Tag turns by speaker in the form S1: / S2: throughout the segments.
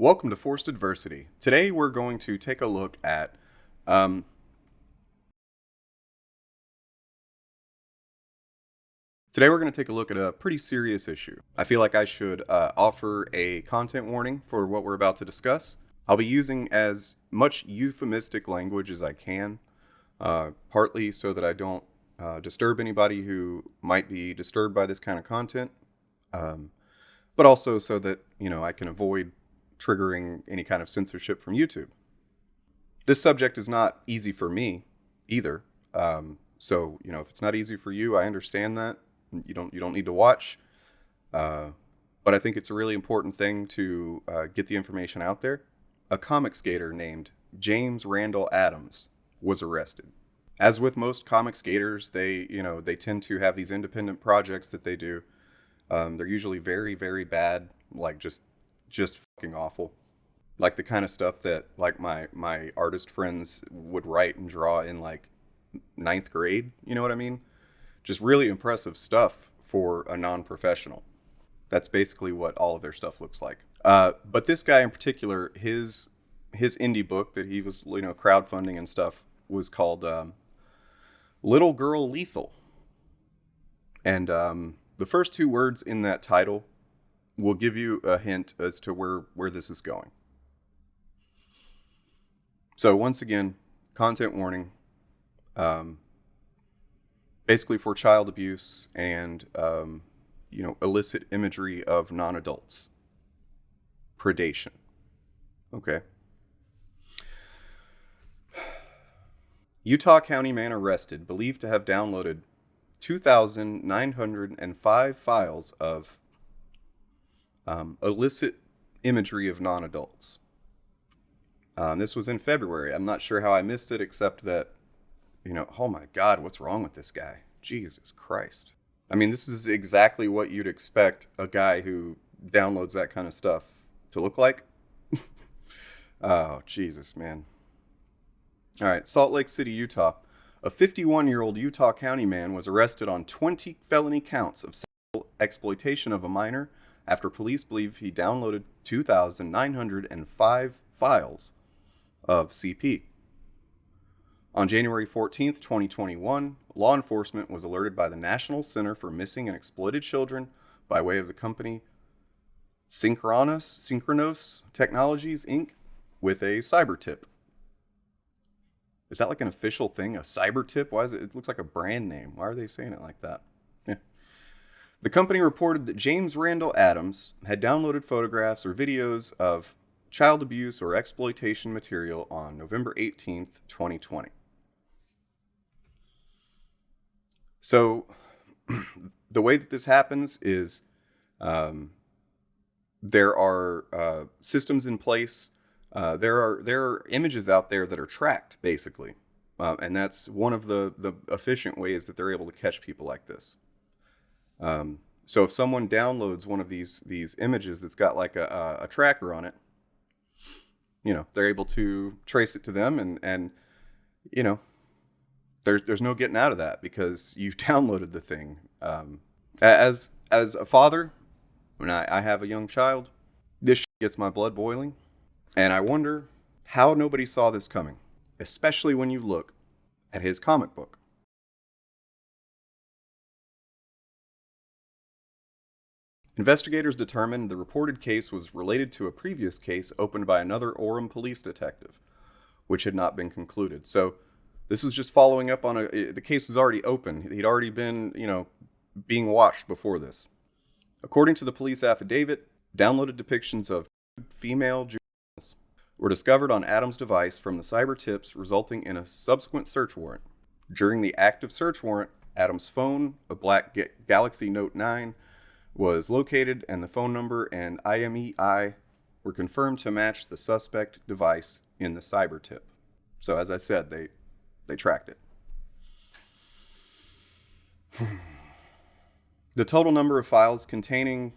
S1: Welcome to Forced Adversity. Today we're going to take a look at um, a pretty serious issue. I feel like I should offer a content warning for what we're about to discuss. I'll be using as much euphemistic language as I can, partly so that I don't disturb anybody who might be disturbed by this kind of content, but also so that I can avoid triggering any kind of censorship from YouTube. This subject is not easy for me either. So if it's not easy for you, I understand that. You don't need to watch. But I think it's a really important thing to get the information out there. A Comicsgater named James Randall Adams was arrested. As with most Comicsgaters, they tend to have these independent projects that they do. They're usually very, very bad, like just fucking awful. Like the kind of stuff that like my artist friends would write and draw in like ninth grade. You know what I mean? Just really impressive stuff for a non-professional. That's basically what all of their stuff looks like. But this guy in particular, his indie book that he was crowdfunding and stuff was called Little Girl Lethal. And the first two words in that title will give you a hint as to where this is going. So once again, content warning, basically for child abuse and illicit imagery of non-adults. Predation. Okay. Utah County man arrested, believed to have downloaded 2,905 files of illicit imagery of non-adults. This was in February. I'm not sure how I missed it, except that, oh my God, what's wrong with this guy? Jesus Christ. I mean, this is exactly what you'd expect a guy who downloads that kind of stuff to look like. Oh, Jesus, man. All right, Salt Lake City, Utah. A 51-year-old Utah County man was arrested on 20 felony counts of sexual exploitation of a minor after police believe he downloaded 2,905 files of CP. On January 14th, 2021, law enforcement was alerted by the National Center for Missing and Exploited Children by way of the company Synchronos Technologies, Inc. with a cyber tip. Is that like an official thing? A cyber tip? Why is it? It looks like a brand name. Why are they saying it like that? Yeah. The company reported that James Randall Adams had downloaded photographs or videos of child abuse or exploitation material on November 18th, 2020. So the way that this happens is there are systems in place. There are images out there that are tracked, basically. And that's one of the efficient ways that they're able to catch people like this. So if someone downloads one of these images that's got like a tracker on it, they're able to trace it to them, and there's no getting out of that because you downloaded the thing. As a father, when I have a young child, this shit gets my blood boiling, and I wonder how nobody saw this coming, especially when you look at his comic book. Investigators determined the reported case was related to a previous case opened by another Orem police detective, which had not been concluded. So this was just following up on the case was already open. He'd already been, being watched before this. According to the police affidavit, downloaded depictions of female juveniles were discovered on Adams' device from the cyber tips, resulting in a subsequent search warrant. During the active search warrant, Adams' phone, a black Galaxy Note 9, was located, and the phone number and IMEI were confirmed to match the suspect device in the cyber tip. So as I said, they tracked it. The total number of files containing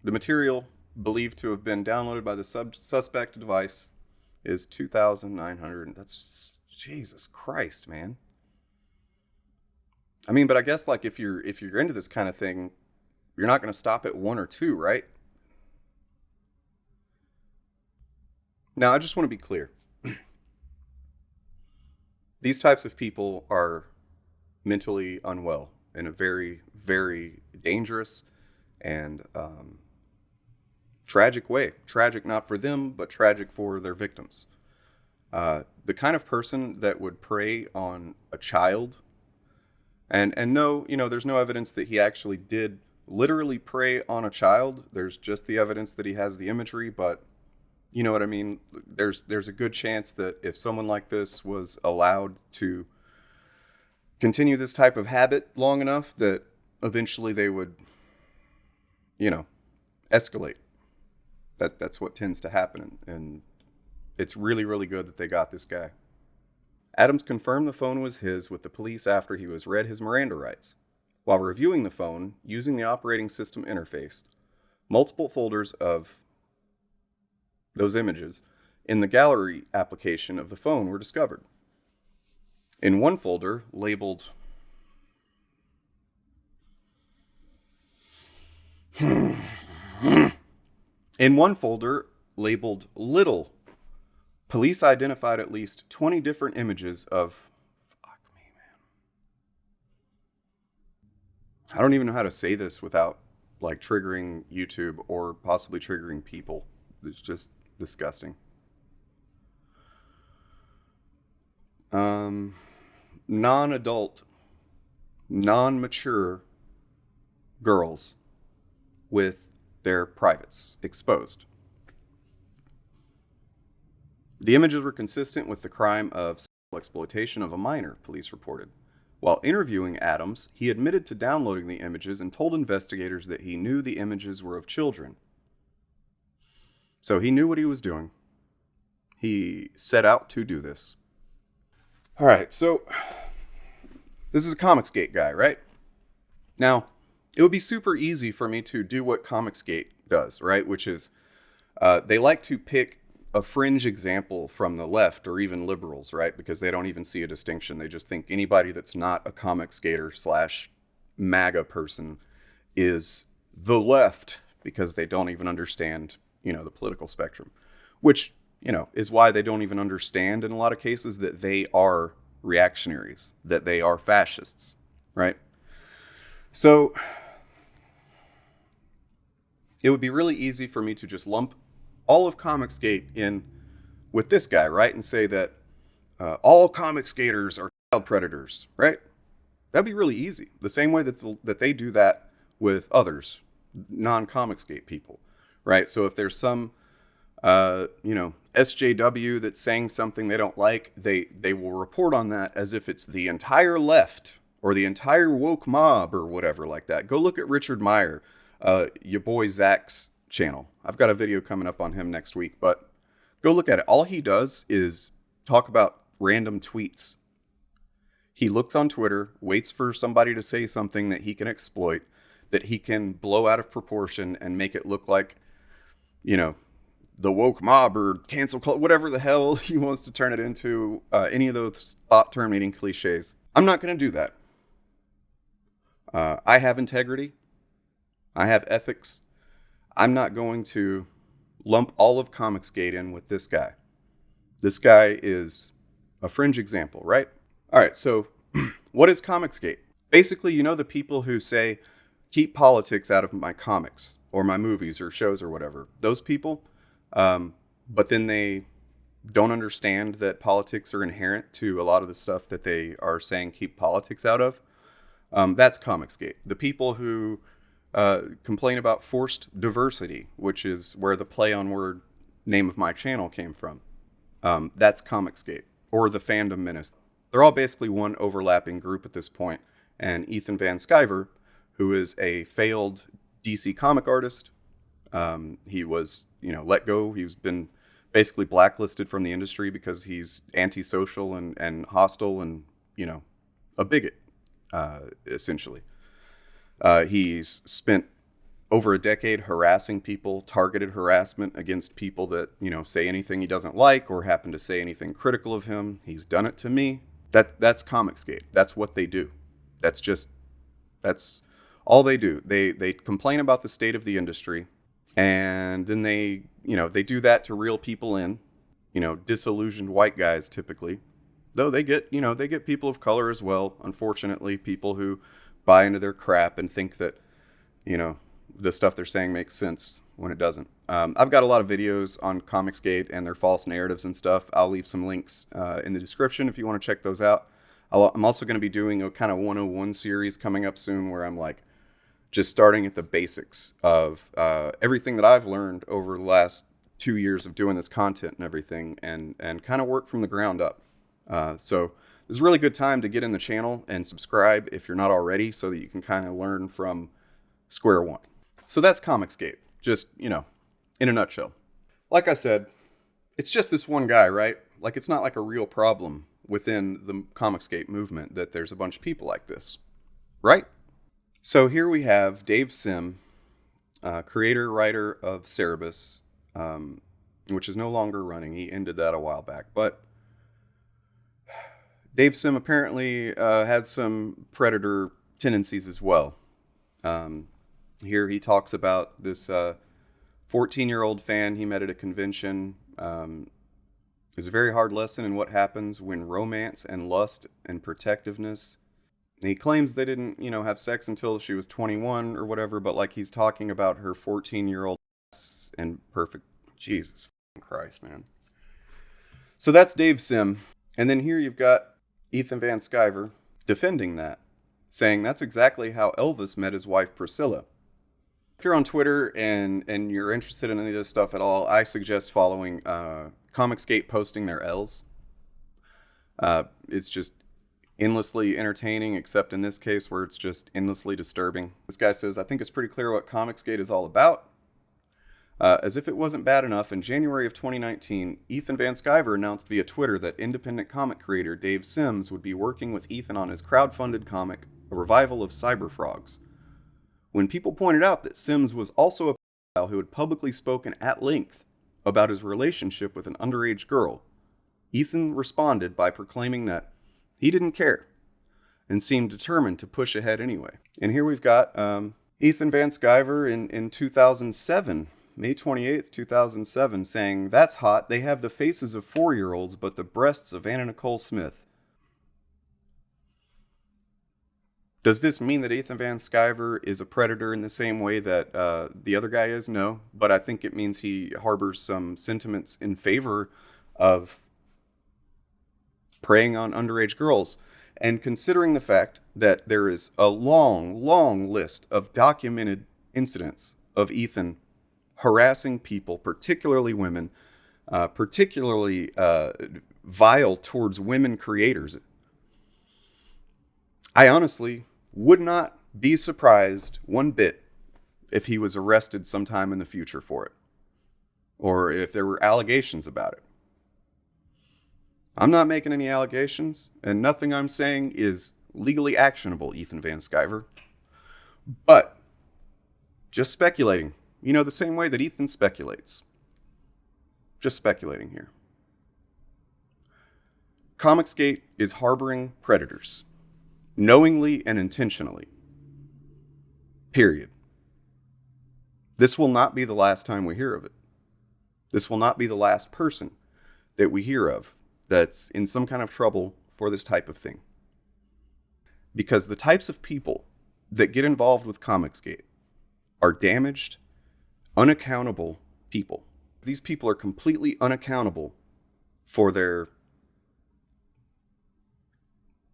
S1: the material believed to have been downloaded by the suspect device is 2,900. That's Jesus Christ, man. I mean, but I guess like if you're into this kind of thing, you're not going to stop at one or two, right? Now, I just want to be clear. These types of people are mentally unwell in a very, very dangerous and tragic way. Tragic not for them, but tragic for their victims. The kind of person that would prey on a child, and no, there's no evidence that he actually did literally prey on a child. There's just the evidence that he has the imagery, but you know what I mean? There's a good chance that if someone like this was allowed to continue this type of habit long enough, that eventually they would, escalate. That's what tends to happen, and it's really, really good that they got this guy. Adams confirmed the phone was his with the police after he was read his Miranda rights. While reviewing the phone, using the operating system interface, multiple folders of those images in the gallery application of the phone were discovered. In one folder labeled Little, police identified at least 20 different images of, fuck me, man. I don't even know how to say this without triggering YouTube or possibly triggering people. It's just disgusting. Non-adult, non-mature girls with their privates exposed. The images were consistent with the crime of sexual exploitation of a minor, police reported. While interviewing Adams, he admitted to downloading the images and told investigators that he knew the images were of children. So he knew what he was doing. He set out to do this. All right, so this is a Comicsgate guy, right? Now, it would be super easy for me to do what Comicsgate does, right? Which is they like to pick a fringe example from the left or even liberals, right? Because they don't even see a distinction. They just think anybody that's not a Comicsgater / MAGA person is the left because they don't even understand, the political spectrum, which, is why they don't even understand in a lot of cases that they are reactionaries, that they are fascists, right? So it would be really easy for me to just lump all of Comicsgate in with this guy, right? And say that all Comicsgaters are child predators, right? That'd be really easy. The same way that they do that with others, non-Comicsgate people, right? So if there's some, SJW that's saying something they don't like, they will report on that as if it's the entire left or the entire woke mob or whatever like that. Go look at Richard Meyer, your boy Zach's channel. I've got a video coming up on him next week, but go look at it. All he does is talk about random tweets. He looks on Twitter, waits for somebody to say something that he can exploit, that he can blow out of proportion and make it look like, the woke mob or cancel culture, whatever the hell he wants to turn it into, any of those thought-terminating cliches. I'm not going to do that. I have integrity. I have ethics. I'm not going to lump all of Comicsgate in with this guy. This guy is a fringe example, right? All right, so what is Comicsgate? Basically, the people who say, keep politics out of my comics or my movies or shows or whatever. Those people, but then they don't understand that politics are inherent to a lot of the stuff that they are saying keep politics out of. That's Comicsgate. The people who complain about forced diversity, which is where the play on word name of my channel came from. That's Comicsgate, or the Fandom Menace. They're all basically one overlapping group at this point. And Ethan Van Sciver, who is a failed DC comic artist, he was, let go. He's been basically blacklisted from the industry because he's antisocial and hostile and, a bigot, essentially. He's spent over a decade harassing people, targeted harassment against people that, say anything he doesn't like or happen to say anything critical of him. He's done it to me. That's Comicsgate. That's what they do. That's all they do. They complain about the state of the industry, and then they do that to reel people in. disillusioned white guys typically. Though they get people of color as well. Unfortunately, people who buy into their crap and think that, the stuff they're saying makes sense when it doesn't. I've got a lot of videos on Comicsgate and their false narratives and stuff. I'll leave some links in the description if you want to check those out. I'm also going to be doing a kind of 101 series coming up soon where I'm like just starting at the basics of everything that I've learned over the last 2 years of doing this content and everything, and kind of work from the ground up. So this is a really good time to get in the channel and subscribe if you're not already, so that you can kind of learn from square one. So that's Comicsgate, just, in a nutshell. Like I said, it's just this one guy, right? Like, it's not like a real problem within the Comicsgate movement that there's a bunch of people like this, right? So here we have Dave Sim, creator, writer of Cerebus, which is no longer running. He ended that a while back. But Dave Sim apparently had some predator tendencies as well. Here he talks about this 14-year-old fan he met at a convention. It's a very hard lesson in what happens when romance and lust and protectiveness. And he claims they didn't, have sex until she was 21 or whatever, but like he's talking about her 14-year-old and perfect. Jesus Christ, man. So that's Dave Sim. And then here you've got Ethan Van Sciver defending that, saying that's exactly how Elvis met his wife Priscilla. If you're on Twitter and you're interested in any of this stuff at all, I suggest following Comicsgate posting their L's. It's just endlessly entertaining, except in this case where it's just endlessly disturbing. This guy says, I think it's pretty clear what Comicsgate is all about. As if it wasn't bad enough, in January of 2019, Ethan Van Sciver announced via Twitter that independent comic creator Dave Sims would be working with Ethan on his crowdfunded comic, A Revival of Cyber Frogs. When people pointed out that Sims was also a pedophile who had publicly spoken at length about his relationship with an underage girl, Ethan responded by proclaiming that he didn't care and seemed determined to push ahead anyway. And here we've got Ethan Van Sciver in 2007, May 28th, 2007, saying, that's hot. They have the faces of 4-year-olds, but the breasts of Anna Nicole Smith. Does this mean that Ethan Van Sciver is a predator in the same way that the other guy is? No, but I think it means he harbors some sentiments in favor of preying on underage girls. And considering the fact that there is a long, long list of documented incidents of Ethan harassing people, particularly women, particularly vile towards women creators, I honestly would not be surprised one bit if he was arrested sometime in the future for it, or if there were allegations about it. I'm not making any allegations, and nothing I'm saying is legally actionable, Ethan Van Sciver. But just speculating, the same way that Ethan speculates. Just speculating here. Comicsgate is harboring predators, knowingly and intentionally. Period. This will not be the last time we hear of it. This will not be the last person that we hear of that's in some kind of trouble for this type of thing. Because the types of people that get involved with Comicsgate are damaged, unaccountable people. These people are completely unaccountable for their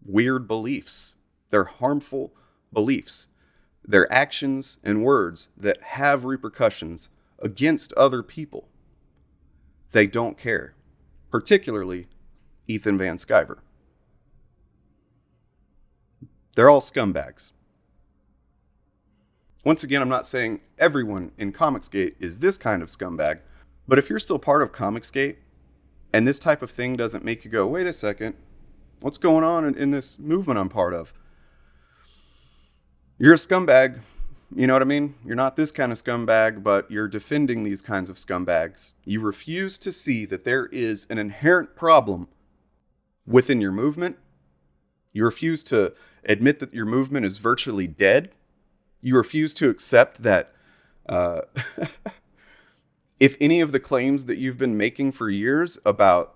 S1: weird beliefs, their harmful beliefs, their actions and words that have repercussions against other people. They don't care, particularly Ethan Van Sciver. They're all scumbags. Once again, I'm not saying everyone in Comicsgate is this kind of scumbag, but if you're still part of Comicsgate and this type of thing doesn't make you go, wait a second, what's going on in this movement I'm part of? You're a scumbag. You know what I mean? You're not this kind of scumbag, but you're defending these kinds of scumbags. You refuse to see that there is an inherent problem within your movement. You refuse to admit that your movement is virtually dead. You refuse to accept that if any of the claims that you've been making for years about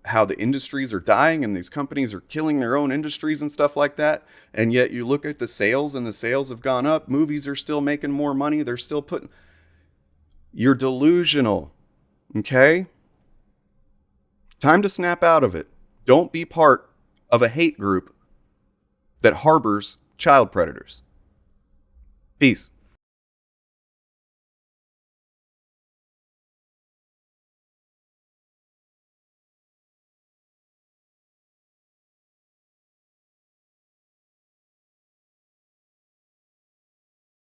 S1: how the industries are dying and these companies are killing their own industries and stuff like that, and yet you look at the sales and the sales have gone up, movies are still making more money, they're still putting... You're delusional, okay? Time to snap out of it. Don't be part of a hate group that harbors child predators. Peace.